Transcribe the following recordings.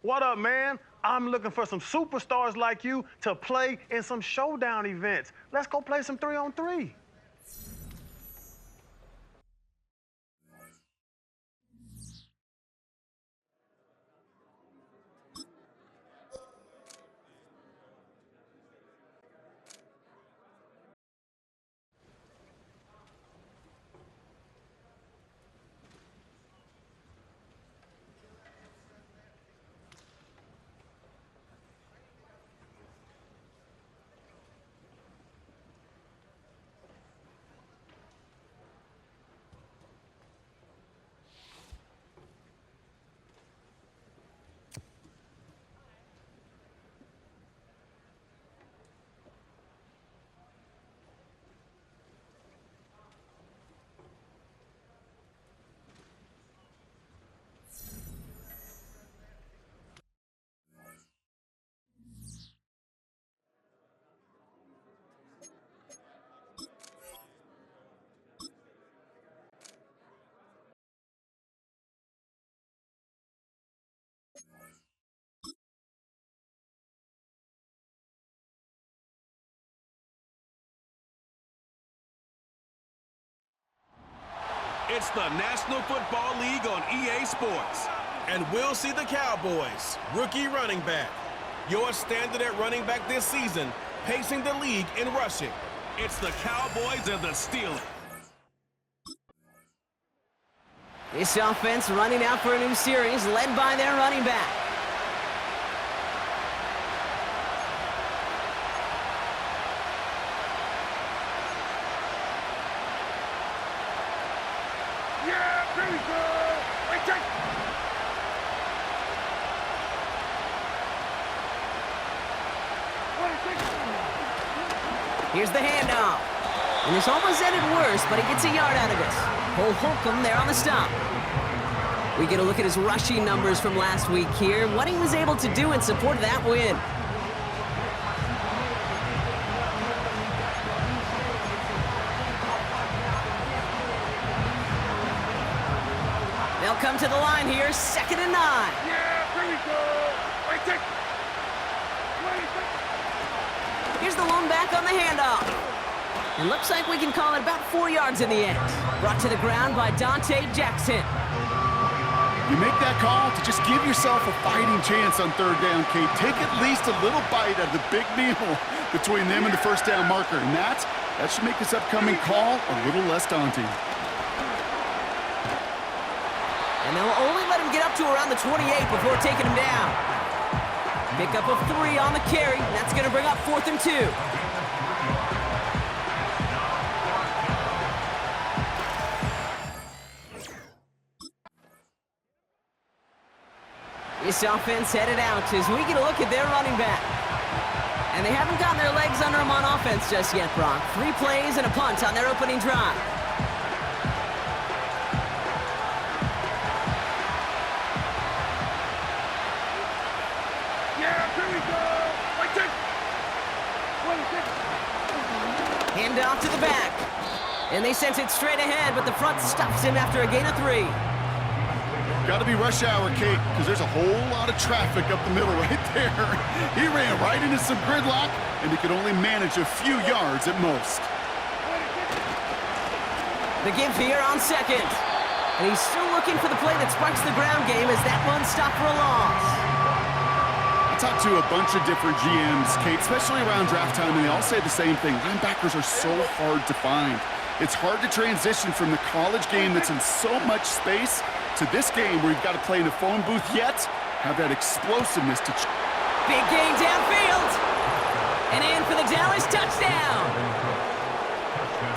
What up, man? I'm looking for some superstars like you to play in some showdown events. Let's go play some 3-on-3. It's the National Football League on EA Sports. And we'll see the Cowboys, rookie running back. Your standard at running back this season, pacing the league in rushing. It's the Cowboys and the Steelers. This offense running out for a new series, led by their running back. Here's the handoff. And this almost ended worse, but he gets a yard out of this. Cole Holcomb there on the stop. We get a look at his rushing numbers from last week here, what he was able to do in support of that win. They'll come to the line here, 2nd and 9. Yeah, here we go. Here's the lone back on the handoff. It looks like we can call it about 4 yards in the end. Brought to the ground by Dante Jackson. You make that call to just give yourself a fighting chance on 3rd down, Kate. Take at least a little bite out of the big meal between them and the 1st down marker. And that should make this upcoming call a little less daunting. And they'll only let him get up to around the 28 before taking him down. Pickup of 3 on the carry. That's going to bring up 4th and 2. This offense headed out as we get a look at their running back. And they haven't gotten their legs under them on offense just yet, Brock. 3 plays and a punt on their opening drive. Hand off to the back. And they sent it straight ahead, but the front stops him after a gain of 3. Got to be rush hour, Kate, because there's a whole lot of traffic up the middle right there. He ran right into some gridlock, and he could only manage a few yards at most. The give here on 2nd. And he's still looking for the play that sparks the ground game as that one stopped for a loss. I talked to a bunch of different GMs, Kate, especially around draft time, and they all say the same thing. Linebackers are so hard to find. It's hard to transition from the college game that's in so much space to this game where you've got to play in a phone booth yet have that explosiveness to... Big gain downfield. And in for the Dallas touchdown.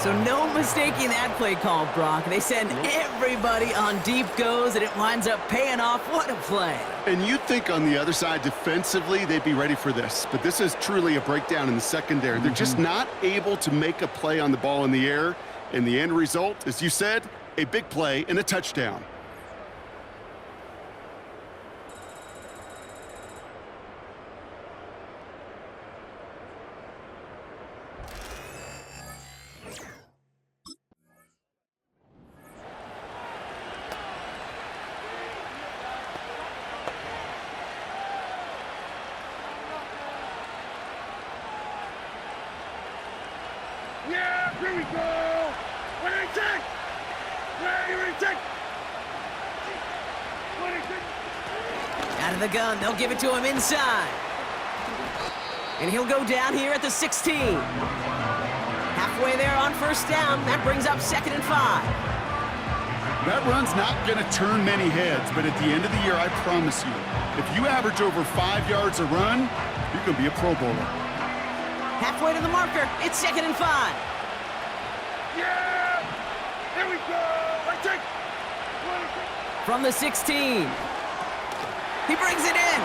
So no mistaking that play call, Brock. They send everybody on deep goes, and it winds up paying off. What a play. And you'd think on the other side, defensively, they'd be ready for this. But this is truly a breakdown in the secondary. They're just not able to make a play on the ball in the air. And the end result, as you said, a big play and a touchdown. Here we go. Ready, check. Ready, check. Out of the gun, they'll give it to him inside. And he'll go down here at the 16. Halfway there on first down, that brings up 2nd and 5. That run's not going to turn many heads, but at the end of the year, I promise you, if you average over 5 yards a run, you're going to be a Pro Bowler. Halfway to the marker, it's 2nd and 5. Yeah! Here we go! Let's take. From the 16. He brings it in.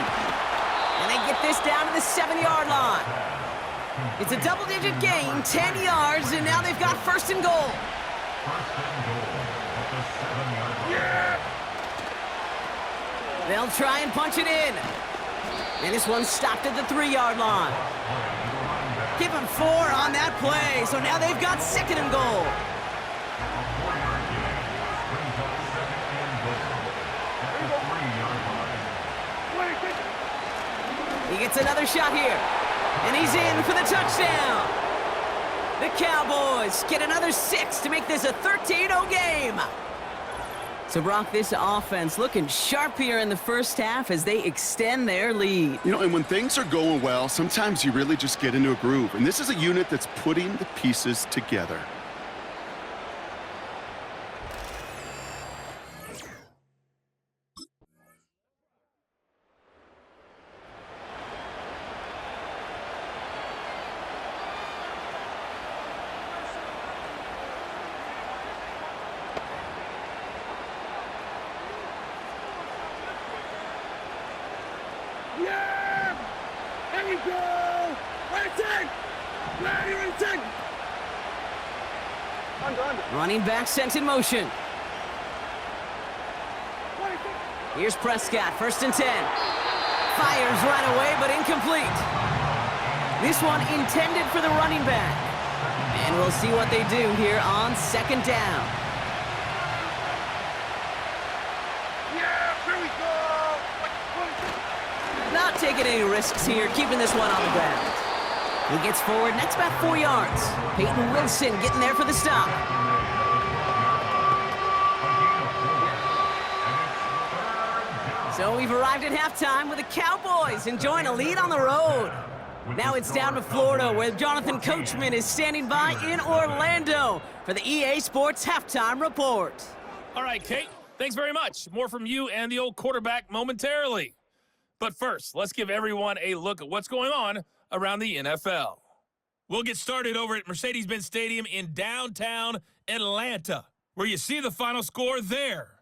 And they get this down to the 7-yard line. It's a double-digit gain, 10 yards, and now they've got 1st and goal. Yeah! They'll try and punch it in. And this one's stopped at the 3-yard line. Give him 4 on that play, so now they've got 2nd and goal. He gets another shot here, and he's in for the touchdown. The Cowboys get another 6 to make this a 13-0 game. So, Brock, this offense looking sharp here in the first half as they extend their lead. You know, and when things are going well, sometimes you really just get into a groove. And this is a unit that's putting the pieces together. Yeah! Here we go! Ready, take! Ready, take! Under. Running back sent in motion. Here's Prescott, 1st and 10. Fires right away, but incomplete. This one intended for the running back. And we'll see what they do here on 2nd down. Yeah, here we go! Not taking any risks here, keeping this one on the ground. He gets forward, and that's about 4 yards. Peyton Wilson getting there for the stop. So we've arrived at halftime with the Cowboys enjoying a lead on the road. Now it's down to Florida, where Jonathan Coachman is standing by in Orlando for the EA Sports Halftime Report. All right, Kate, thanks very much. More from you and the old quarterback momentarily. But first, let's give everyone a look at what's going on around the NFL. We'll get started over at Mercedes-Benz Stadium in downtown Atlanta, where you see the final score there.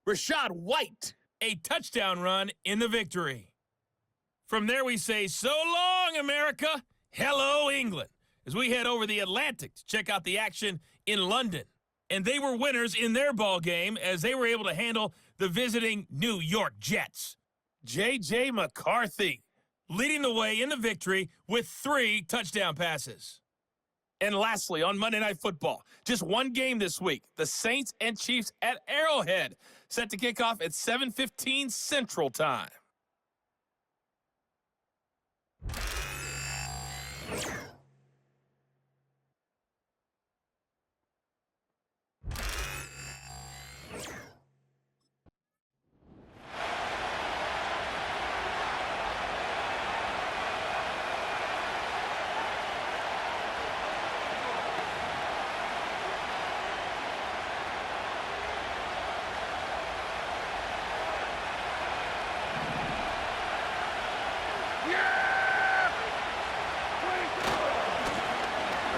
Rashad White, a touchdown run in the victory. From there, we say, so long, America. Hello, England, as we head over the Atlantic to check out the action in London. And they were winners in their ball game as they were able to handle the visiting New York Jets. J.J. McCarthy leading the way in the victory with 3 touchdown passes. And lastly, on Monday Night Football, just one game this week, the Saints and Chiefs at Arrowhead, set to kick off at 7:15 Central Time.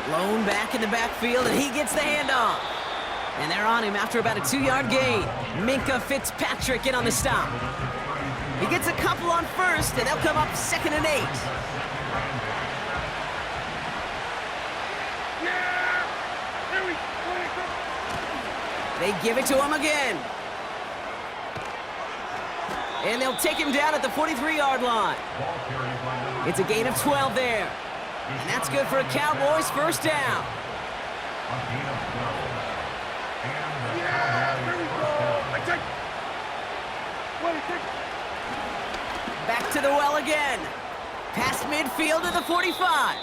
Blown back in the backfield, and he gets the handoff. And they're on him after about a 2-yard gain. Minka Fitzpatrick in on the stop. He gets a couple on first, and they'll come up 2nd and 8. They give it to him again. And they'll take him down at the 43-yard line. It's a gain of 12 there. And that's good for a Cowboys 1st down. Back to the well again. Past midfield to the 45.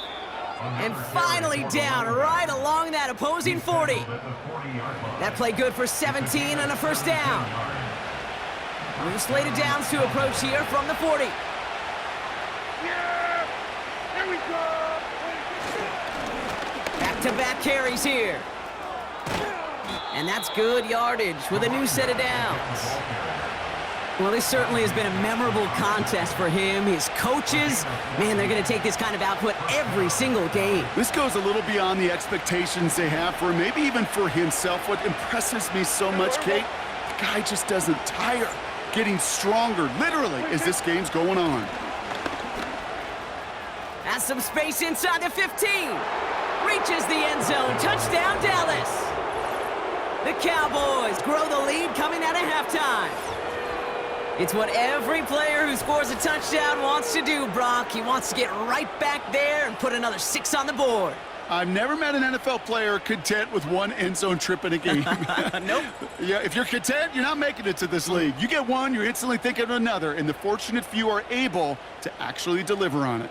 And finally down right along that opposing 40. That play good for 17 and a first down. New slate of downs to approach here from the 40. Yeah! Here we go! Back-to-back carries here. And that's good yardage with a new set of downs. Well, this certainly has been a memorable contest for him. His coaches, man, they're going to take this kind of output every single game. This goes a little beyond the expectations they have for him, maybe even for himself. What impresses me so much, Kate, the guy just doesn't tire. Getting stronger, literally, as this game's going on. Has some space inside the 15. Reaches the end zone. Touchdown, Dallas. The Cowboys grow the lead coming out of halftime. It's what every player who scores a touchdown wants to do, Brock. He wants to get right back there and put another 6 on the board. I've never met an NFL player content with one end zone trip in a game. Nope. Yeah, if you're content, you're not making it to this league. You get one, you're instantly thinking of another, and the fortunate few are able to actually deliver on it.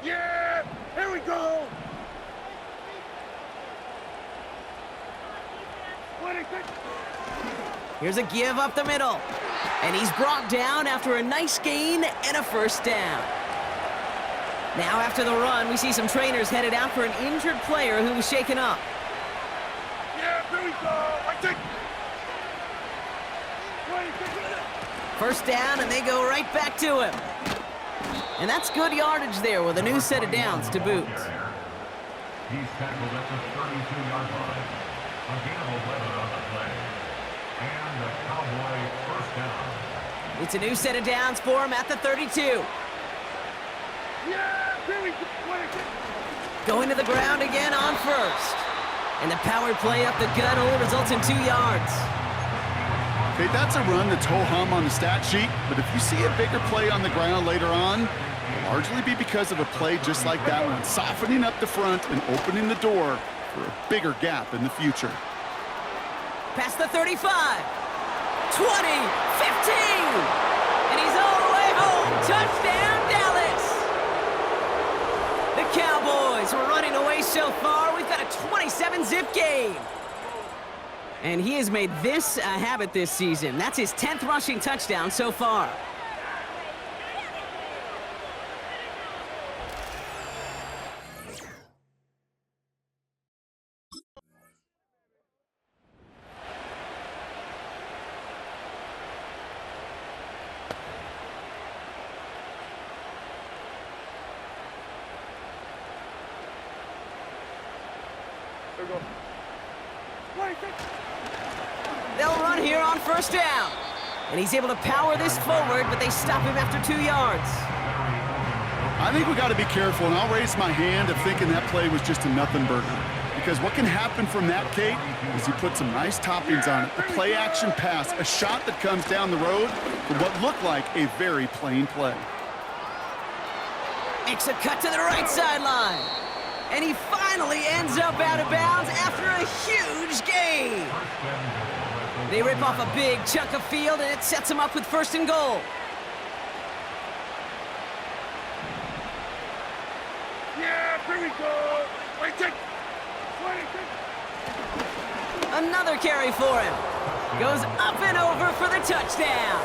Yeah! Here we go! 26. Here's a give up the middle. And he's brought down after a nice gain and a first down. Now after the run, we see some trainers headed out for an injured player who was shaken up. Yeah, here we go! I think. 26. First down, and they go right back to him. And that's good yardage there with a new set of downs to boot. He's tackled at the 32-yard line. A gain of 11 on the play. And the Cowboy first down. It's a new set of downs for him at the 32. Yeah, here we go! 26. Going to the ground again on first. And the power play up the gut only results in 2 yards. Okay, that's a run that's ho-hum on the stat sheet, but if you see a bigger play on the ground later on, it'll largely be because of a play just like that one, softening up the front and opening the door for a bigger gap in the future. Past the 35, 20, 15, and he's all the way home. Touchdown, Dallas. The Cowboys were running away so far. We've got a 27-zip game. And he has made this a habit this season. That's his 10th rushing touchdown so far. Here we go. 26. They'll run here on first down. And he's able to power this forward, but they stop him after 2 yards. I think we got to be careful, and I'll raise my hand of thinking that play was just a nothing burger. Because what can happen from that, Kate, is he put some nice toppings on it. A play-action pass, a shot that comes down the road for what looked like a very plain play. Makes a cut to the right sideline. And he finally ends up out of bounds after a huge gain. They rip off a big chunk of field, and it sets them up with 1st and goal. Yeah, here we go! 26. 26. Another carry for him. Goes up and over for the touchdown.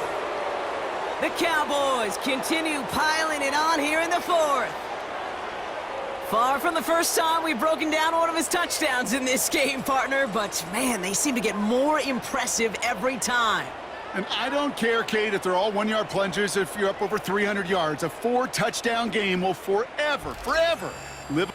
The Cowboys continue piling it on here in the 4th. Far from the first time we've broken down one of his touchdowns in this game, partner, but man, they seem to get more impressive every time. And I don't care, Kate, if they're all 1-yard plunges, if you're up over 300 yards. A 4-touchdown game will forever live.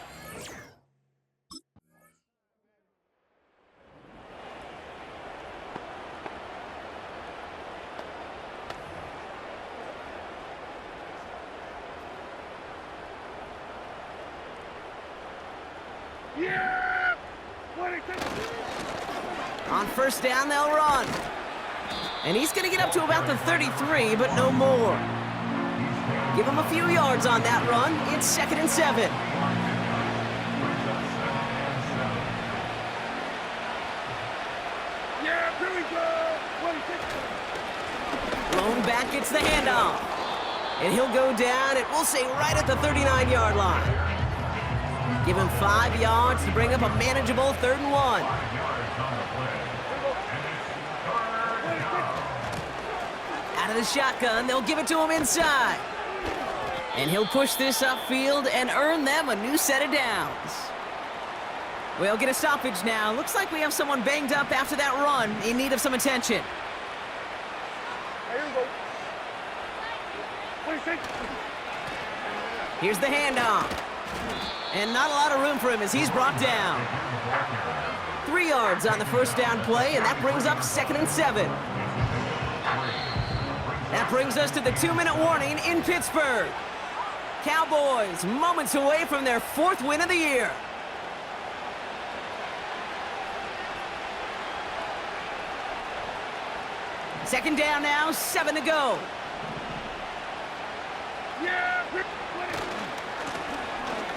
Yeah! 26. On first down, they'll run. And he's going to get up to about the 33, but no more. Give him a few yards on that run. It's 2nd and 7. Yeah, here we go. Lone back gets the handoff. And he'll go down, and we'll say right at the 39-yard line. Give him 5 yards to bring up a manageable 3rd and 1. Out of the shotgun, they'll give it to him inside. And he'll push this upfield and earn them a new set of downs. We'll get a stoppage now. Looks like we have someone banged up after that run in need of some attention. Here we go. What do you think? Here's the handoff. And not a lot of room for him as he's brought down. 3 yards on the first down play, and that brings up 2nd and 7. That brings us to the 2-minute warning in Pittsburgh. Cowboys moments away from their 4th win of the year. Second down now, 7 to go.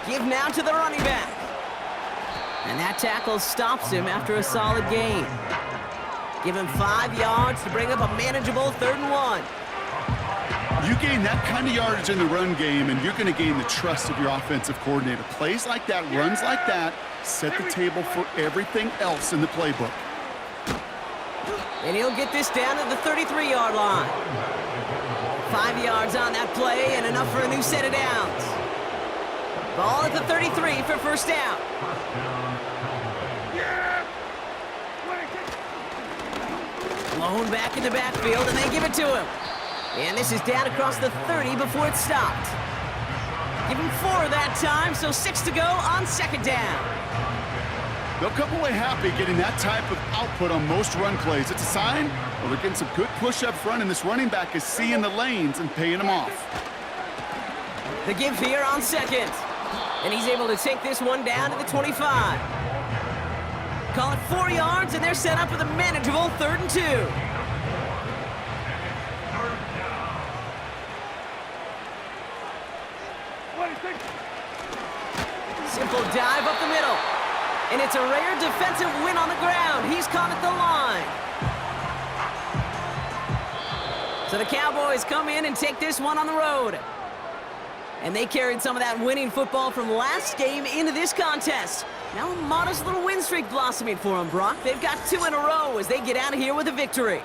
Give now to the running back. And that tackle stops him after a solid gain. Give him 5 yards to bring up a manageable 3rd and 1. You gain that kind of yardage in the run game, and you're going to gain the trust of your offensive coordinator. Plays like that, runs like that, set the table for everything else in the playbook. And he'll get this down to the 33-yard line. 5 yards on that play and enough for a new set of downs. Ball at the 33 for first down. Blown back in the backfield, and they give it to him. And this is down across the 30 before it stopped. Give him 4 that time, so 6 to go on 2nd down. They'll come away happy getting that type of output on most run plays. It's a sign, well, they're getting some good push up front, and this running back is seeing the lanes and paying them off. The give here on 2nd. And he's able to take this one down to the 25. Call it 4 yards, and they're set up with a manageable 3rd and 2. Simple dive up the middle. And it's a rare defensive win on the ground. He's caught at the line. So the Cowboys come in and take this one on the road. And they carried some of that winning football from last game into this contest. Now a modest little win streak blossoming for them, Brock. They've got 2 in a row as they get out of here with a victory.